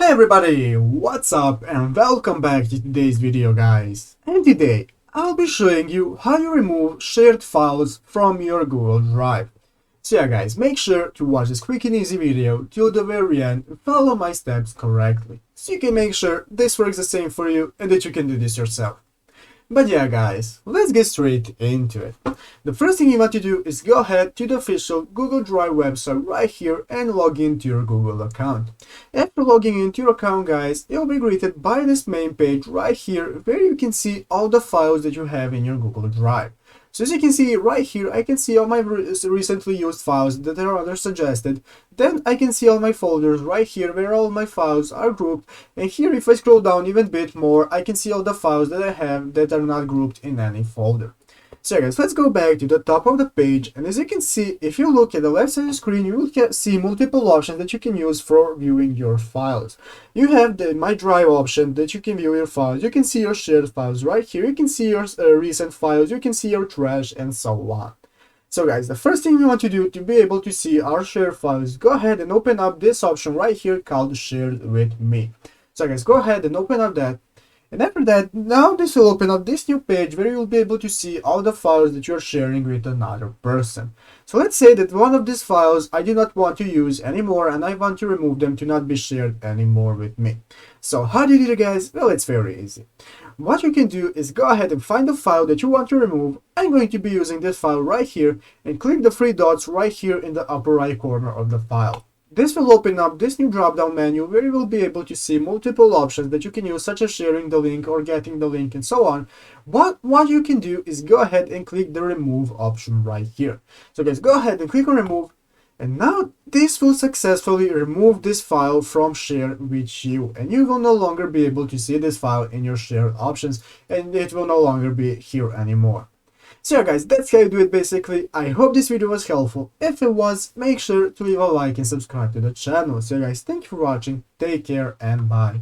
Hey everybody, what's up and welcome back to today's video guys. And today I'll be showing you how you remove shared files from your Google Drive. So yeah guys, make sure to watch this quick and easy video till the very end and follow my steps correctly, so you can make sure this works the same for you and that you can do this yourself. But yeah guys, let's get straight into it. The first thing you want to do is go ahead to the official Google Drive website right here and log into your Google account. After logging into your account guys, you'll be greeted by this main page right here where you can see all the files that you have in your Google Drive. So as you can see right here, I can see all my recently used files that are other suggested. Then I can see all my folders right here where all my files are grouped. And here if I scroll down even a bit more, I can see all the files that I have that are not grouped in any folder. So guys, let's go back to the top of the page, and as you can see, if you look at the left side of the screen, you will see multiple options that you can use for viewing your files. You have the My Drive option that you can view your files. You can see your shared files right here. You can see your recent files. You can see your trash and so on. So guys, the first thing we want to do to be able to see our shared files, go ahead and open up this option right here called Shared with Me. So guys, go ahead and open up that. And after that, now this will open up this new page where you'll be able to see all the files that you're sharing with another person. So let's say that one of these files I do not want to use anymore and I want to remove them to not be shared anymore with me. So how do you do it guys? Well, it's very easy. What you can do is go ahead and find the file that you want to remove. I'm going to be using this file right here and click the three dots right here in the upper right corner of the file. This will open up this new drop-down menu where you will be able to see multiple options that you can use, such as sharing the link or getting the link and so on. But what you can do is go ahead and click the remove option right here. So guys, go ahead and click on remove, and now this will successfully remove this file from share with you, and you will no longer be able to see this file in your shared options, and it will no longer be here anymore. So yeah guys, that's how you do it basically. I hope this video was helpful. If it was, make sure to leave a like and subscribe to the channel. So yeah guys, thank you for watching, take care and bye.